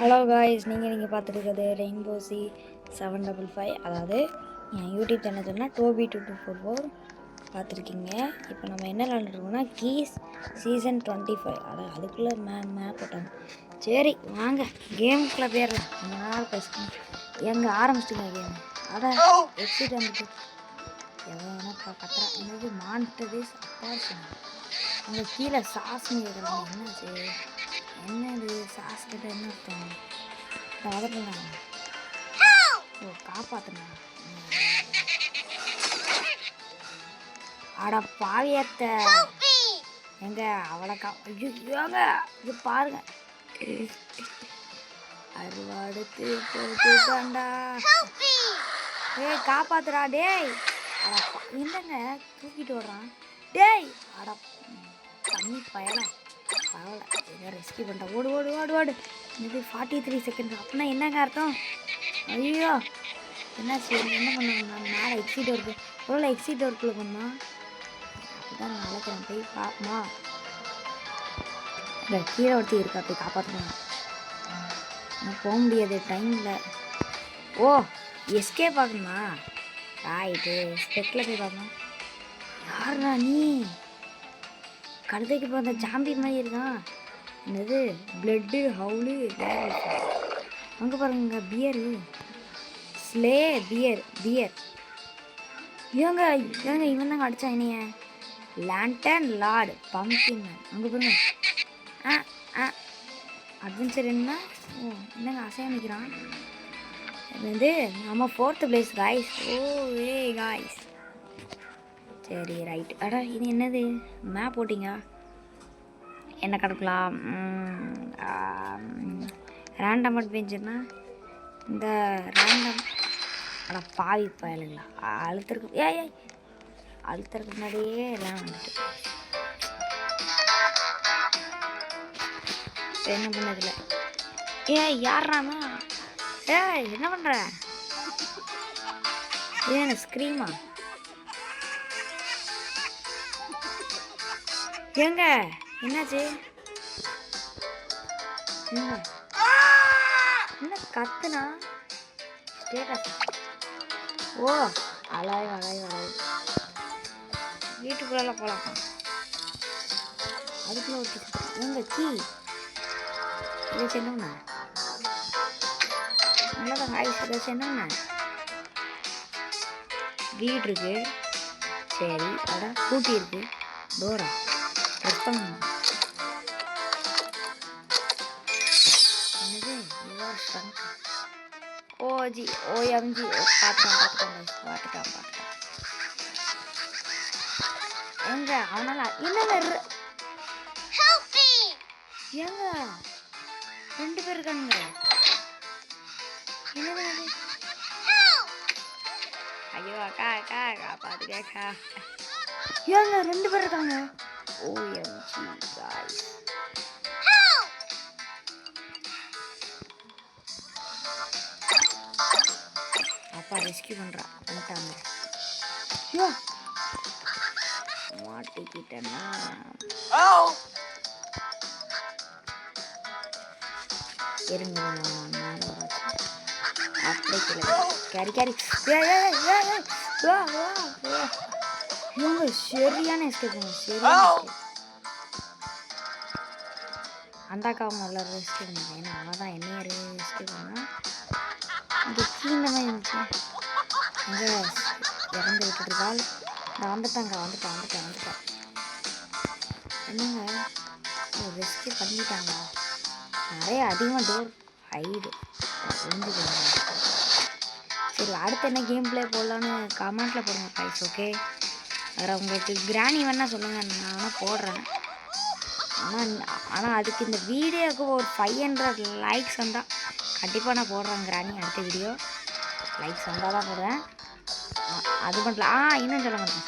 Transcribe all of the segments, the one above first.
Hello guys, நீங்கள் பார்த்துருக்கிறது rainbow C 755. அதாவது என் YouTube channel சொன்னால் Toby2244 பார்த்துருக்கீங்க. இப்போ நம்ம என்ன விளாண்டுருக்கோம்னா கீஸ் சீசன் 25. அதுக்குள்ளே மேப் போட்டாங்க. சரி வாங்க கேமுக்குள்ளே போயிடலாம். ரொம்ப நாள் பேசணும். எங்கே ஆரம்பிச்சிட்டிங்க கேம்? எக்ஸிட் வந்துட்டு எவ்வளோனா கத்துறா. என்னது மான்ட்டது அப்பாச்சு. அங்கே கீழே சாஸ்ன்னு கேட்குறாங்க. என்னாச்சு? என்னது சாஸ் கிட்ட என்ன அர்த்தம்? அதை பண்ணாங்க. ஓ காப்பாற்றணும். அட பாவியத்த எங்க அவளை ஐயோங்க இது பாருங்க. அறுவாடுத்து போட்டுட்டாண்டா. ஏய் காப்பாத்துறா டேய். என்னங்க தூக்கிட்டு ஓடுறான் டேய். அட தண்ணி பயல பரவாயில்ல, ஏதோ ரெஸ்கியூ பண்ணிட்டேன். ஓடு ஓடு ஓடு ஓடு. இது 43 செகண்ட். அப்படின்னா என்னங்க அர்த்தம்? ஐயோ என்னாச்சு? என்ன பண்ணணும்? மேலே எக்ஸிட் ஒர்க்கு ஒரு எக்ஸிட் ஒர்க்கில் பண்ணோம். அப்படிதான் நான் நினைக்கிறேன். போய் பார்ப்போமா? இல்லை கீழே ஒருத்தி இருக்கா, போய் காப்பாற்றணும். நான் போக முடியாது டைமில். ஓ எஸ்கே பார்க்கணுமா? ஆயிட்டு ஸ்பெக்கில் போய் பார்க்கணும். யாருண்ணா நீ? கழுதைக்கு போகிற ஜாம்பி மாதிரி இருக்கான். என்னது பிளட்டு ஹவுலு. அங்கே பாருங்க பியரு ஸ்லே பியர் இவங்க இவன் தாங்க அடித்தான் என்னைய. Lantern Lord pumpkin man. அங்கே பாருங்க. அட்வென்ச்சர் என்ன? ஓ என்னங்க அசையா நிற்கிறான். இது நம்ம 4th பிளேஸ் காய்ஸ். ஓ ஏ காய்ஸ். சரி ரைட். அடா இது என்னது மேப் போட்டிங்க? என்ன கிடக்கலாம்? ரேண்டம் அட்வென்ச்சர்னா இந்த ரேண்டம். அட பாவி பயலுங்களா அழுத்தருக்கு. ஏய் அழுத்தருக்கு முன்னாடியே எல்லாம் வந்துட்டு என்ன பண்ணதில்ல. யாருறாமா? என்ன பண்ணுற? ஏன் ஸ்க்ரீமா? ஏங்க என்னாச்சு? என்ன கத்துனா? ஸ்டேட்டஸ். ஓ அலாய் வீட்டுக்குள்ள போகலாம். அதுக்குள்ள ஒரு எங்க கீ ஏதாச்சும் என்னங்கண்ணா? நல்லதான் ஹாய்ஸ். ஏதாச்சும் என்னங்கண்ணா? வீடு இருக்கு. சரி அட கூட்டி இருக்கு. டோரா ப்ரெஸ் பண்ணணும். என்னது ஓஜி ஓஎம்ஜி பார்த்துட்டான். எங்க அவனால என்னங்க ஏங்க 2 பேர் இருக்கானுங்க. என்னது? ஐயோ அக்கா காப்பாத்துக்கா. ஏங்க 2 பேர் இருக்காங்க. OMG guys. அப்பா ரெஸ்கியூ பண்றா வந்துட்டாங்க. ஐயோ மாட்டிக்கிட்டேன்னா இருங்க அப்படியே கேரி இவங்க சரியான எஸ்கேப். அந்த அக்காவும் நல்லா எஸ்கேப் பண்ணுங்க. ஏன்னா அவன் தான் என்னைய எஸ்கேப் பண்ணா. இங்கே கீழே மாதிரி இருந்துச்சு. அங்கே இறந்து விட்டுருக்காள். நான் வந்துட்டேன். என்னங்க ரெஸ்கே பண்ணிட்டாங்க. நிறைய அதிகமாக டோர் ஹைடு புரிஞ்சுக்கோங்க. சரி அடுத்து என்ன கேம் பிளே போடலான்னு கமெண்ட்டில் போடுங்க கைஸ். ஓகே வேறு உங்களுக்கு கிராணி வேணால் சொல்லுங்கள், நான் வேணால் போடுறேன். ஆனால் அதுக்கு இந்த வீடியோவுக்கு ஒரு 500 லைக்ஸ் வந்தால் கண்டிப்பாக நான் போடுறேன் கிராணி. அடுத்த வீடியோ லைக்ஸ் வந்தால் தான் போடுவேன். அது மட்டும் இன்னும் சொல்ல மாட்டேன்.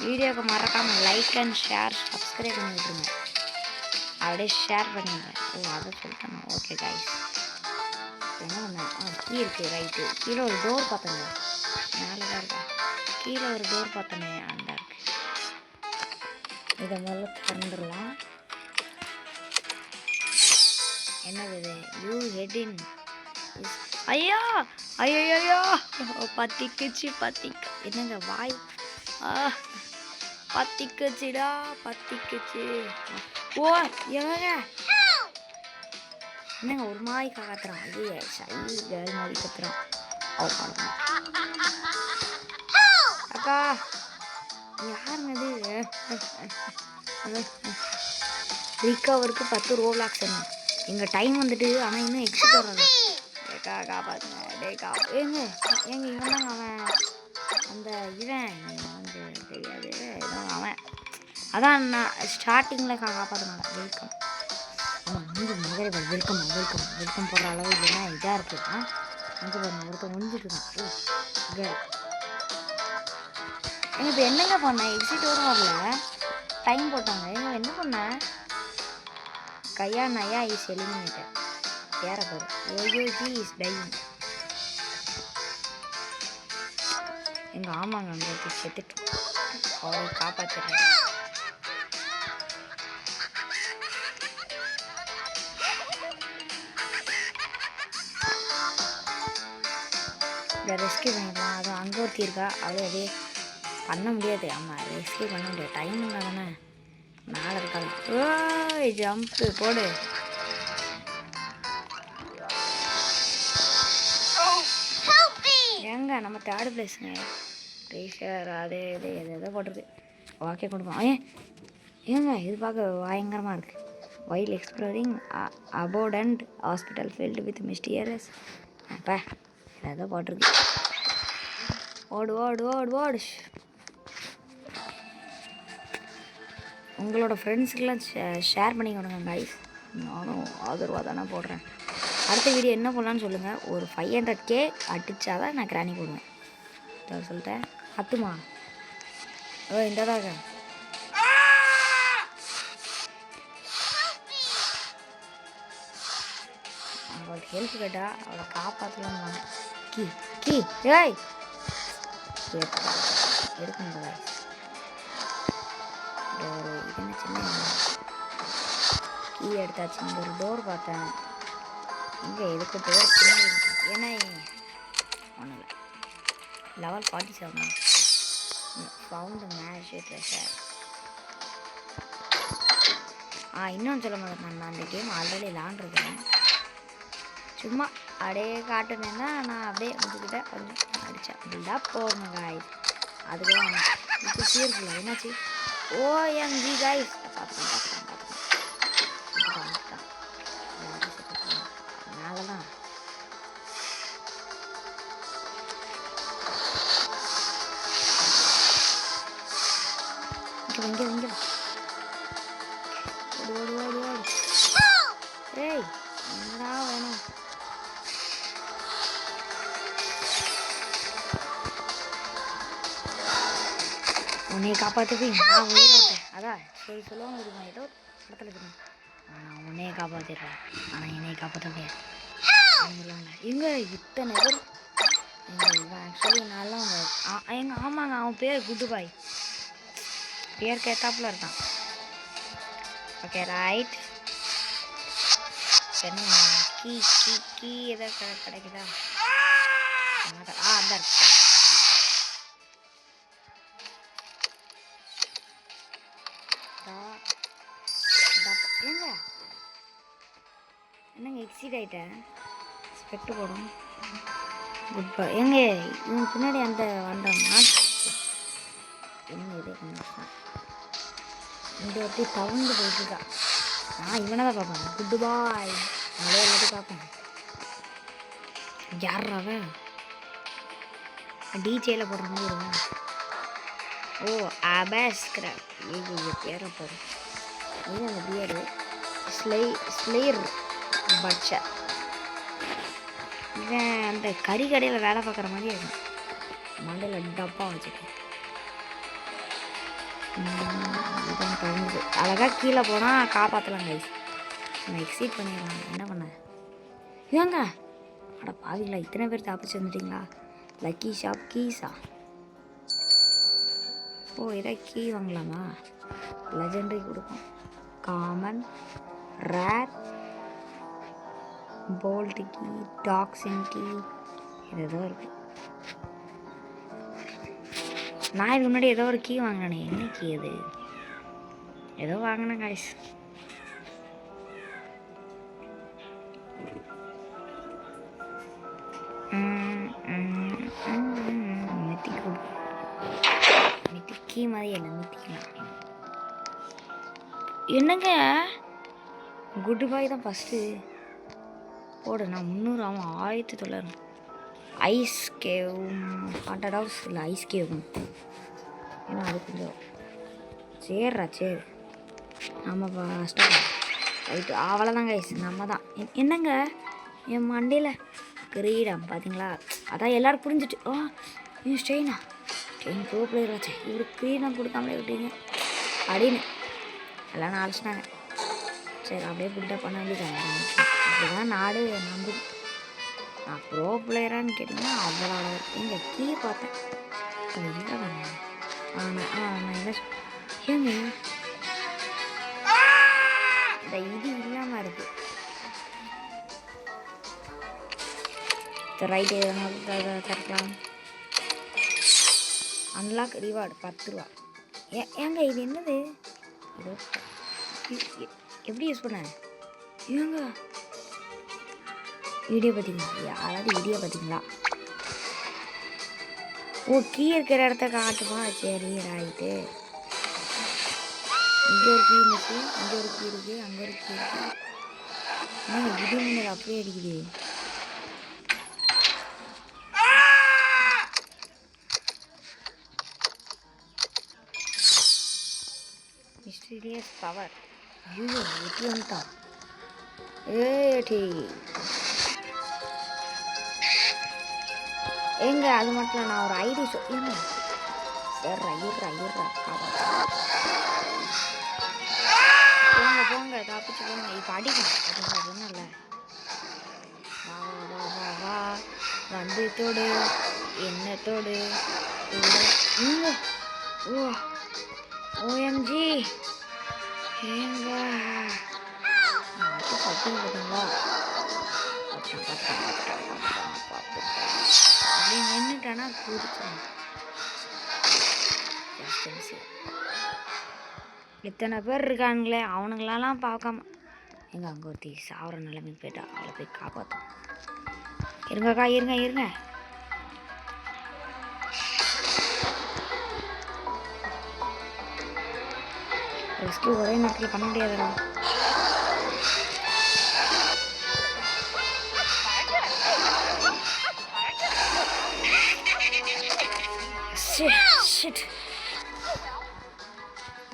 வீடியோவுக்கு மறக்காமல் லைக் அண்ட் ஷேர் சப்ஸ்கிரைப் பண்ணி விட்டுருங்க. அப்படியே ஷேர் பண்ணிடுறேன். ஓ அதை சொல்லிட்டேன். ஓகே கைஸ் என்ன பண்ணேன்? கீ இருக்குது ரைட்டு. கீழே ஒரு டோர் பார்த்தேங்க. மேலே தான் இருக்கா. கீழே ஒரு டோர் பார்த்தேனே அந்த இருக்கு. இதை முதல்ல திறந்துடலாம். என்னது இது? யூ ஹெட் இன். ஐயா ஐயோ பத்திக்குச்சு என்னங்க வாய் பத்திக்குச்சுடா பத்திக்குச்சு. ஓ ஏங்க என்னங்க ஒரு மாதிரி கத்துறான். ஐயே சை கேர்ள் மாதிரி கத்துறான். அக்கா யாருங்க அது? ரிகவருக்கு 10 ரோலாக்ஸ் என்ன எங்கள் டைம் வந்துட்டு. ஆனால் இன்னும் எக்ஸிட் வர்றாங்க. காப்பாற்றுங்க ஏங்க இவன் தாங்க அவன் அந்த இவன் வந்து தெரியாது அவன் அதான் நான் ஸ்டார்டிங்கில் காப்பாற்றினாங்க. வெல்கம் வெல்கம் போடுற அளவு இல்லைன்னா இதாக இருக்குதுன்னா அங்கே பாருங்க ஒருத்தன் ஒழிஞ்சிட்டு இருக்கான். ஏங்க இப்போ என்னங்க பண்ணேன்? எக்ஸிட் வரும் வரல, டைம் போட்டாங்க. ஏங்க என்ன பண்ணேன்? கையா நயா இஸ் எலிமினேட்டட். யாரை பாரு யோயோஜி இஸ் டையிங். எங்க ஆமாங்க அங்கே செத்துட்டு அவரை காப்பாற்றுறேன். ரெஸ்கியூ பண்ணிடலாம். அது அங்கே ஒருத்தி இருக்கா, அவளே அதே பண்ண முடியாது. ஆமாம் ரெஸ்கியூ பண்ண முடியாது, டைம் தானே மேலே இருக்காங்க. ஓய் ஜம்ப்பு போடு. ஏங்க நம்ம 3rd பிளேஸுங்க. ரீஷர் அது இது எதோ போட்டிருக்கு. ஓகே கொடுப்போம். ஏங்க இது பார்க்க பயங்கரமாக இருக்குது. While exploring abandoned hospital field with mysterious. அப்போ ஏதோ போட்டிருக்கு. ஓடு ஓடு ஓடு ஓடு. உங்களோட ஃப்ரெண்ட்ஸுக்கெல்லாம் ஷேர் பண்ணி கொடுங்க கைஸ். நானும் ஆதரவாக தானே போடுறேன். அடுத்த வீடியோ என்ன பண்ணலான்னு சொல்லுங்கள். ஒரு 500K அடித்தாதான் நான் கிராணி போடுவேன். சொல்லிட்டேன் அத்துமா. இந்ததாக அவளுக்கு ஹெல்ப் கேட்டா அவளை காப்பாற்றலான்னு கீ ஏய் எடுக்கணும். டோரு இது என்ன சின்ன கீ எடுத்தாச்சு. இங்கே ஒரு டோர் பார்த்தேன். இங்கே எதுக்கு டோர் பின்னாடி ஏன்னா ஒன்றும் இல்லை. Level 47 found mesh treasure. இன்னொன்று சொல்ல மாட்டேன். நான் அந்த கேம் ஆல்ரெடி விளாண்டுருக்கேன். சும்மா அப்படியே காட்டுனேன்னா நான் அப்படியே உங்ககிட்ட கொஞ்சம் அடித்தேன். அப்படிதான் போகணும் காய்ஸ். அதுதான் இப்போ சீர்ஃபுல்லாக என்னாச்சு? OMG guys. அதனாலதான் இங்க ஓடு. ஏய் என்னடா வேணும்? உன்னை காப்பாற்றுவீங்க. நான் உயிரோட்டேன். அதான் சரி சொல்லுவாங்க இருக்கேன். ஏதோ இடத்துல இருக்கேன். நான் உன்னையே காப்பாற்றிடுறேன். ஆனால் என்னையை காப்பாற்ற முடியாது சொல்லுவாங்க. எங்கே இத்தனை பேர் இவன் ஆக்சுவலி நல்லா எங்கள் ஆமாங்க அவன் பேர் குட்டு பாய். பேர் கேட்டாப்புல இருக்கான். Okay right. என்ன கீ கீ கீ எதாவது கிடைக்குதா? அந்த இருக்கு. ஏங்க என்னங்க எக்ஸிட் ஆகிட்டேன். ஸ்பெக்ட் போடும். குட் பாய். ஏங்க இவன் பின்னாடி அந்த வந்தான்னா என்ன இதே கண்டிப்பான். இந்த ஒருத்தி தவண்டு போயிட்டுருக்கான். நான் இவனை தான் பார்ப்பேன். குட் பாய். அவளே எல்லாத்தையும் பார்ப்பேன். யாராவ டிஜேல போடுற மாதிரி இருக்கும். ஓ அபாஸ்கிரர். பேரை போகிறேன். இது அந்த பியரு ஸ்லேயர் பட்சா. இவன் அந்த கறி கடையில் வேலை பார்க்குற மாதிரி இருக்கும். மண்டையில் டப்பா வச்சுக்கேன். இதான் தகுந்து அழகாக கீழே போனால் காப்பாற்றலாம் கைஸ். நான் எக்ஸிட் பண்ணிடுறாங்க. என்ன பண்ண ஏங்க? அட பாவிங்களா, இத்தனை பேர் தாப்பிச்சு வந்துட்டீங்களா? Lucky shop Giza? ஓ இதை கீ வாங்கலாமா? லெஜெண்டரி கொடுக்கும். Common, rare, bold key, toxin key, ஏதோ இருக்குது. நான் இதுக்கு முன்னாடி ஏதோ ஒரு கீ வாங்கினேனே, என்ன கீ அது? ஏதோ வாங்கினேன் காய்ஸ். மித்திக்கி மாதிரி இல்லை, மித்திக்கலாம். என்னங்க குட் பாய் தான் ஃபஸ்ட்டு போடு. நான் 300 ஆகும், 1900. ஐஸ் கேவ் ஹாண்டட் ஹவுஸ் இல்லை ஐஸ் கேவ். ஏன்னா அது கொஞ்சம் சேர்றா சரி. ஆமாப்பா கஷ்டம் ரைட்டு. அவ்வளோதாங்க ஐஸ், நம்ம தான். என்னங்க என் மண்டையில் கிரீடம் பார்த்தீங்களா? அதான் எல்லோரும் புரிஞ்சிட்டு ஏன் ஸ்டெயினா ஸ்டெயின் ப்ரோ பிளேயர் ஆச்சு, இவருக்கு கிரீடம் கொடுக்காமலே விட்டீங்க அப்படின்னு எல்லாம் அழைச்சிட்டாங்க. சரி அப்படியே பில்டப் பண்ண வேண்டியதாங்க. அப்படிதான் நாடு நம்பி. நான் ப்ரோ பிளேயரான்னு கேட்டிங்கன்னா அவ்வளோ எங்கள் கீ பார்த்தேன். நான் என்ன ஏங்க இந்த இது இல்லாமல் இருக்குது. ரைட்டு தரக்கலாம். அன்லாக் ரிவார்டு 10 ரூபா. ஏங்க இது என்னது? எப்படி யூஸ் பண்ண? ஏங்க வீடியோ பார்த்தீங்களா? யாராவது வீடியோ பார்த்தீங்களா? ஓ கீ இருக்கிற இடத்த காட்டுமா? சரி ரைட்டு. இங்கே ஒரு கீ இருந்துச்சு, இங்கே ஒரு கீ இருக்குது, அங்கே ஒரு கீ இருக்குது. இது முன்னாடி அப்படியே அடிக்குது. Mysterious power. ஐயோ எப்படி வந்துட்டான்? ஏங்க அது மட்டும் இல்லை, நான் ஒரு ஐடி சொல்லுங்க. சரி ஐயர்ரா போங்க தப்பிச்சு போங்க. இப்போ அடிக்கணும் அதுங்க சொன்னல. வா வா வா வா வந்து தோடு என்ன தோடு. ஓ ஓஎம்ஜி ஏங்க பார்த்தீங்களா? அப்படி நின்றுட்டானா குதிச்சான். இத்தனை பேர் இருக்கானுங்களே, அவனுங்களெல்லாம் பார்க்காம எங்க அங்கே ஒருத்தி சாவர நிலைமைக்கு போயிட்டா. அவளை போய் காப்பாற்றும். இருங்கக்கா இருங்க. ரெஸ்கியூ ஒரே நேரத்தில் பண்ண முடியாதுடா.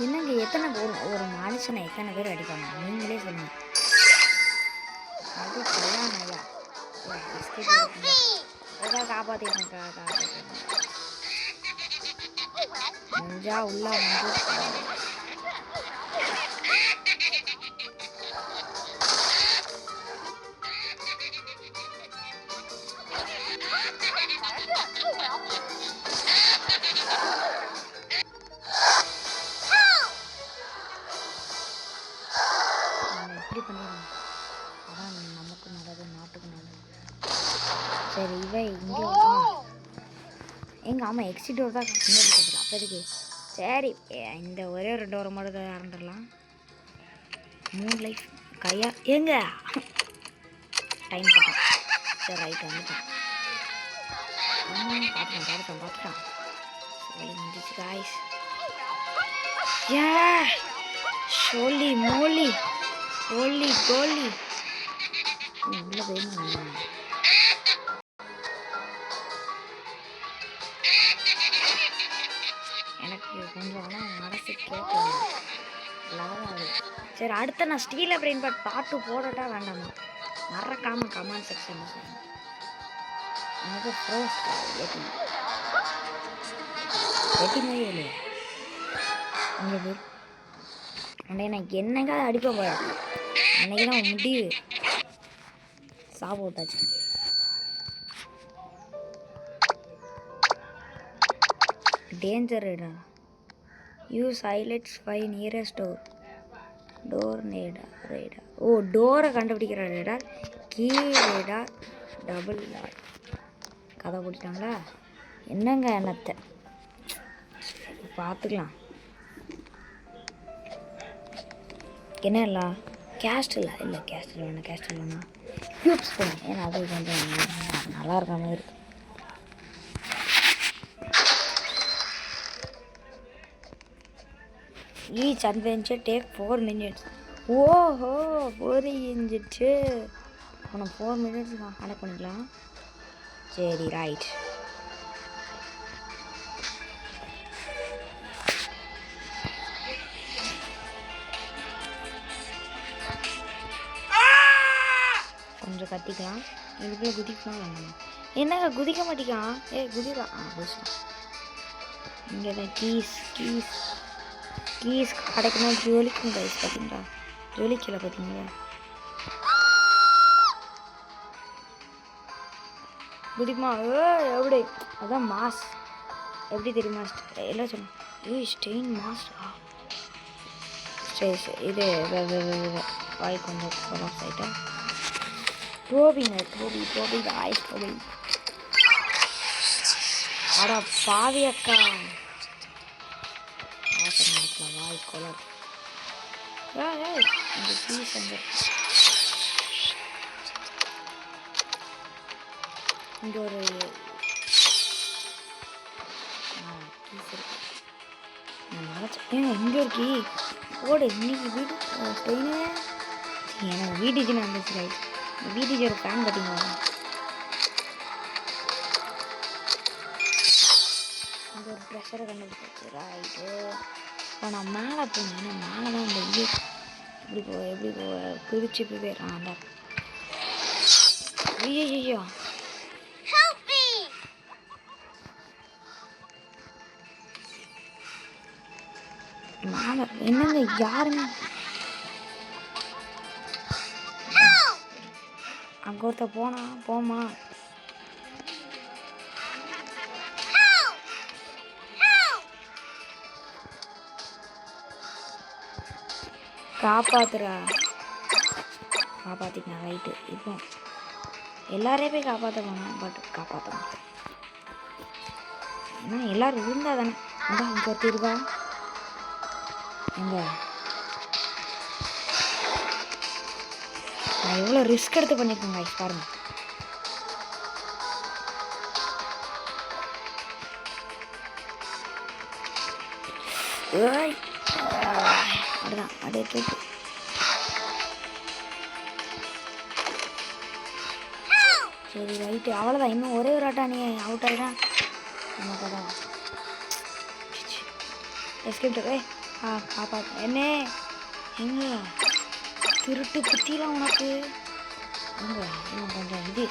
என்னங்க எத்தனை ஒரு மனுஷனை எத்தனை பேர் அடிப்பாங்க நீங்களே சொல்லுங்க. அது கல்யாணம் ஏதாவது காப்பாற்றிக்கா முடிஞ்சா உள்ள வந்து இப்படி பண்ணிடணும். அதான் நமக்கு நல்லது, நாட்டுக்கு நல்லது. சரி இவை இங்கே எங்கள் ஆமாம் எக்ஸிட் டோர் தான் முன்னாடி அப்போதைக்கு. சரி இந்த ஒரே 2 டோரை மட்டும் தான் இறந்துடலாம். 3 லைஃப் கையா ஏங்க டைம் பார்க்கலாம். சரி ரைட் வந்துட்டேன். பார்த்துட்டான் சரி முடிச்சு காய்ஸ். ஏ சொல்லி மோலி கோலி உள்ள போயிருந்தாங்க. எனக்கு கொஞ்சம் ஆனால் மனசு கேட்கலாம். சரி அடுத்த நான் ஸ்டீல் பிரெயின் பாட்டு போடட்டா வேண்டாமா? மறக்காம கமெண்ட் செக்ஷன் சொல்லுங்க. எனக்கு ஃபர்ஸ்ட் மாதிரி இல்லையா உங்களுக்கு? அண்டே எனக்கு என்னங்க அடிப்ப போய் அன்னைக்கு தான் முடிவு சாப்பிட விட்டாச்சு. Danger ரேடா use highlights 5 nearest door நேடா ரேடா. ஓ டோரை கண்டுபிடிக்கிற ரேடார் கீழேடா டபுள் லாட் கதை போட்டுட்டாங்களா என்னங்க என்னத்தை பார்த்துக்கலாம். என்ன இல்லை கேஸ்டில் இல்லை கேஸ்டில் வேணாம் கேஸ்டில் வேணாம் க்யூப்ஸ் போகணும். ஏன்னா அது கொஞ்சம் நல்லா இருக்க மாதிரி இருக்குது. Each adventure take 4 minutes. ஓஹோ புரிஞ்சிச்சு. நம்ம 4 minutes கனெக்ட் பண்ணிக்கலாம். சரி ரைட். கொஞ்சம் கத்திக்கலாம். இதுக்குள்ளே குதிக்கலாம் வேணும். என்னங்க குதிக்க மாட்டேங்கான். குதிக்கலாம். குதிச்சிட்டான். இங்கே தான் கீஸ் கிடைக்கணும். ஜொலிக்கும் கைஸ் பார்த்தீங்களா? ஜொலிக்கலை பார்த்தீங்களா? குதிமா எப்படி அதான் மாஸ் எப்படி தெரியுமா எல்லாம் சொன்னோம். ஸ்டெயின் மாஸ்டா சரி இது வாய் கொஞ்சம் கொலாப்ஸ் ஆகிட்டா. டோபி ஆயிஸ் டோபி. அடா பாவி அக்கா வாய் கொலர் இந்த பீஸ் அந்த இங்கே ஒரு பீஸ் இருக்கு. நான் நினச்சேன் எங்கே இருக்கி ஓடு இன்னைக்கு வீடு ஸ்டெயினு எனக்கு வீட்டுக்கு வந்துச்சு. ரைட் வீட்டுக்கு ஒரு ஃபேன் பார்த்தீங்களா? அந்த ஒரு ப்ரெஷரை கண்டுபிடிச்சி ரைட்டு. இப்போ நான் மேலே போனேன். ஏன்னா மேலே தான் இந்த இது எப்படி பிரித்து போயிடுறான். அந்த ஐயோ மேலே என்னங்க யாருங்க அங்கே ஒருத்த போமா காப்பாத்துறேன் ரைட்டு. இப்போ எல்லாரையும் போய் காப்பாற்ற போனேன். பட் காப்பாற்ற மாட்டேன். ஏன்னா எல்லோரும் இருந்தால் தானே. அதான் இங்கே ஒருத்தர் இருக்கா எங்க நான் எவ்வளோ ரிஸ்க் எடுத்து பண்ணியிருக்கேன் கைஸ் பாருங்க. அப்படிதான் அப்படியே தூக்கு. சரி ரைட்டு அவ்வளோதான். இன்னும் ஒரே ஒரு ஆட்டா நீ அவுட் ஆகிதான் நமக்கு தான் எஸ்கேப்டு. காப்பாற்று என்ன எங்க திருட்டு புத்திலாம் உனக்கு எங்க இன்னும் கொஞ்சம் இது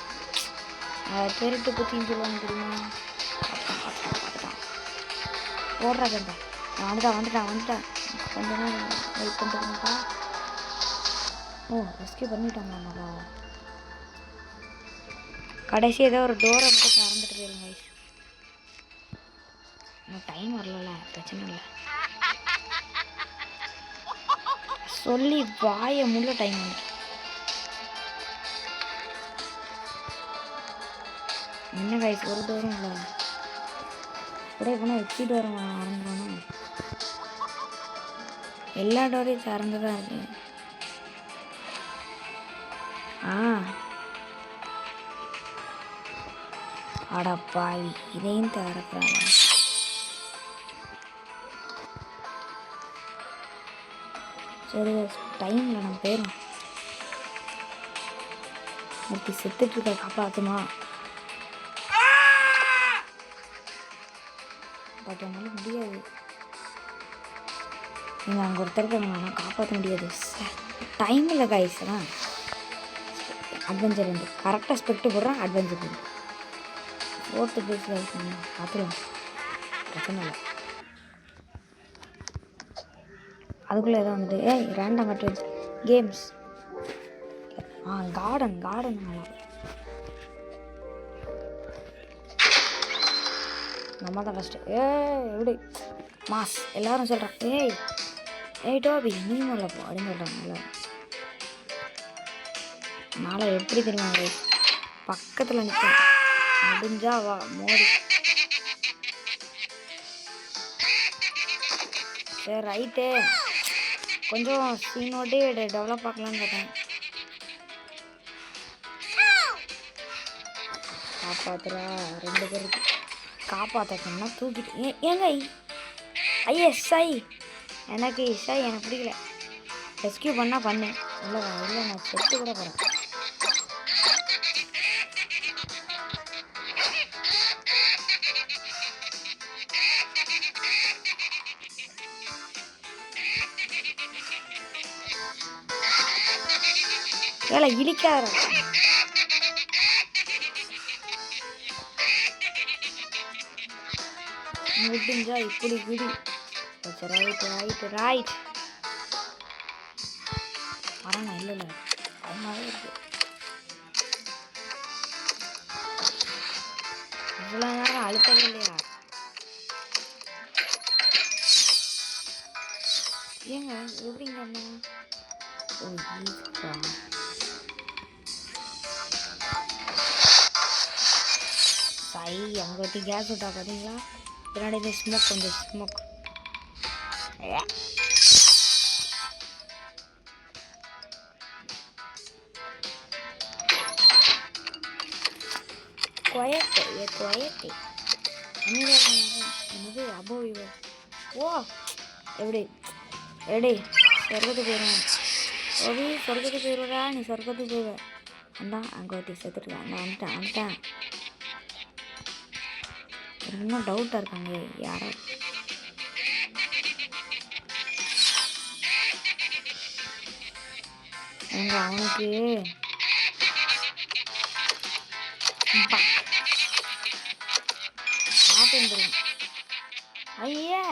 திருட்டு புத்தின்னு சொல்லுவாங்க தெரியுமா? பார்த்துட்டான் ஓடுறா கண்டா. வந்துட்டான் கொஞ்ச நேரம் வெயிட் பண்ணிட்டுருக்கா. எஸ்கேப் பண்ணிட்டாங்க நம்மளா. கடைசி ஏதோ ஒரு டோரை மட்டும் திறந்துட்டு போயிருங்க கைஸ். இன்னும் டைம் வரல பிரச்சனை இல்லை. சொல்லி வாய முள்ள டைம் வந்து என்ன கைஸ் ஒரு டோரும் இல்லை. அப்படியே போனால் எப்படி டோரம் ஆரம்பிக்கணும். எல்லா டோரையும் திறந்து தான் இருக்கு. அடப்பாவி இதையும் திறக்கிறாங்க. சரி டைமில் நம்ம போயிடும். ஒருத்தி செத்துட்ருக்க காப்பாற்றுமா? பட் என்னால் முடியாது. நீங்கள் அங்கே ஒருத்தருக்கு ஆனால் காப்பாற்ற முடியாது. டைம் இல்லை கைஸ். தான் அட்வென்ச்சர் ரெண்டு கரெக்டாக ஸ்பெக்ட் போடுறேன். அட்வென்ச்சர் ரெண்டு 4th பிளேஸில் இருக்குங்க. பார்த்துக்கலாம் பிரச்சனை இல்லை. அதுக்குள்ளே எதோ வந்துட்டு ரேண்டம் அட்வென்ச்சர் கேம்ஸ். கார்டன் நல்லா நம்ம தான் ஃபஸ்ட்டு. எப்படி மாஸ் எல்லாரும் சொல்கிறேன். டோபி நீ நல்லா போ அப்படின்னு சொல்கிறாங்க. மேலே எப்படி தெரியுமா பக்கத்தில் நிற்கும். முடிஞ்சா வா மோடி. சரி ரைட்டு, கொஞ்சம் சீனோடே டெவலப் ஆக்கலான்னு பார்த்தேன். காப்பாத்துறா, 2 பேருக்கு காப்பாற்றணும்னா தூக்கிட்டு ஏங்க ஐஎஸ்ஐ எனக்கு எனக்கு பிடிக்கல. ரெஸ்கியூ பண்ணால் பண்ணு, இல்லை நான் செத்து கூட போகிறேன். ஏல இழிக்காத முடிஞ்சா இப்படி விடி. ரைட் வரேண்ணா. இல்லை அதனால இருக்கு. இவ்வளோ நேரம் அழுத்தவே இல்லையா? ஏங்க எப்படிங்க சை அங்கே ஒட்டி கேஸ் விட்டா பார்த்தீங்களா? பின்னாடி இந்த ஸ்மோக், கொஞ்சம் ஸ்மோக். குவையட்டு என்னது அபோ இவ. ஓ எப்படி சொர்க்கத்துக்கு போயிடுவேன். ஓவி சொர்க்கத்துக்கு போயிடுவா. நீ சொர்க்கத்துக்கு போயிடுவ. அதான் அங்கே ஒட்டி செத்துட்டு நான் வந்துட்டேன். இன்னும் டவுட்டாக இருக்காங்க யாரோ. எங்க அவனுக்கு வந்துடும். ஐயா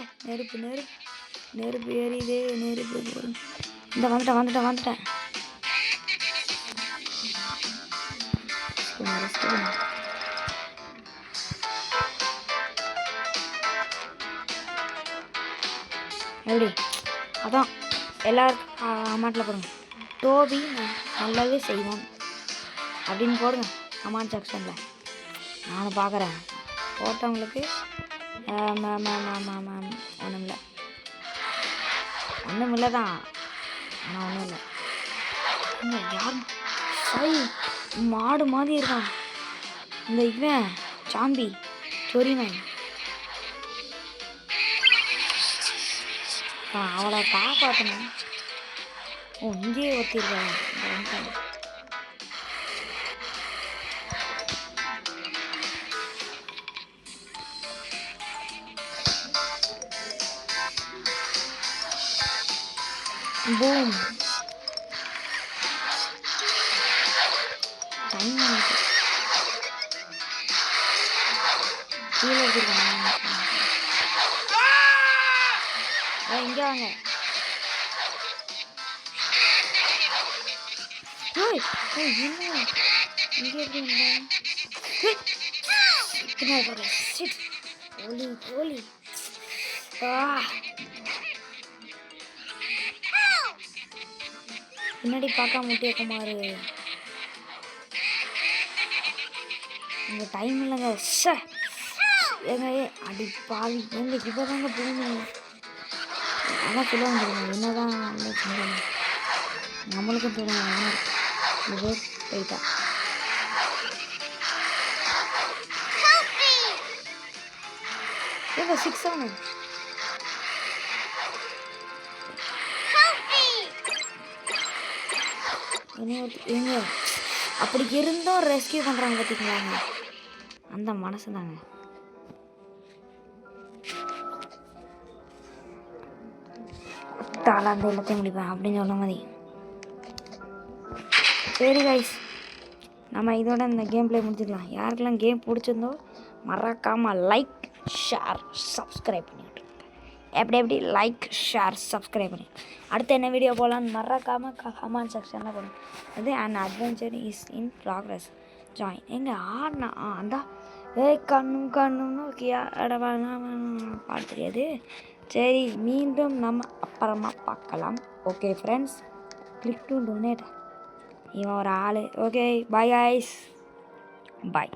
நெருப்பு ஏறிது. இந்த வந்துட்டேன். எப்படி அதான் எல்லாரும் அமௌண்ட்டில் போடுங்க. டோபி நல்லாவே செய்வான் அப்படின்னு போடுங்க கமெண்ட் செக்ஷனில். நானும் பார்க்குறேன். போட்டவங்களுக்கு ஒன்றும் இல்லை தான். ஆனால் ஒன்றும் இல்லை. யார் மாடு மாதிரி இருக்கான் இந்த இவன் சாம்பி சொரினாய். அவளை காப்பாற்றணும். ஓ இங்கேயே ஒத்திருக்காங்க. பூம் கீழே வச்சிருக்காங்க. இங்கே வாங்க. இங்கே எப்படி கோலி பின்னாடி பார்க்க முட்டிய குமார். இங்கே டைம் இல்லைங்க. எங்க அடி பாவி எங்க இப்போ தாங்க போகணும். அதான் சொல்ல வந்துடுங்க. என்னதான் நம்மளுக்கும் தோணுங்க. இது போயிட்டா. ஏங்க 6 ஆனு ஏங்க அப்படி இருந்தும் ரெஸ்கியூ பண்ணுறாங்க பார்த்தீங்களாங்க. அந்த மனசு தாங்க. தாளாந்து எல்லாத்தையும் முடிப்பேன் அப்படின்னு சொல்ல மாதிரி. சரி கைஸ், நம்ம இதோட இந்த கேம் பிளே முடிச்சுக்கலாம். யாருக்கெல்லாம் கேம் பிடிச்சிருந்தோ மறக்காமல் லைக் ஷேர் சப்ஸ்கிரைப் பண்ணிவிட்டு எப்படி லைக் ஷேர் சப்ஸ்கிரைப் பண்ணி அடுத்து என்ன வீடியோ போகலான்னு மறக்காமல் கமெண்ட் செக்ஷனில் போடுங்க. அது and adventure is in progress join. எங்கள் ஆடினா அந்தா கண்ணும் ஓகேயா பாட தெரியாது. சரி மீண்டும் நம்ம அப்புறமா பார்க்கலாம். Okay friends, click to donate. இவன் ஒரு ஆள். ஓகே பாய் காய்ஸ், பாய்.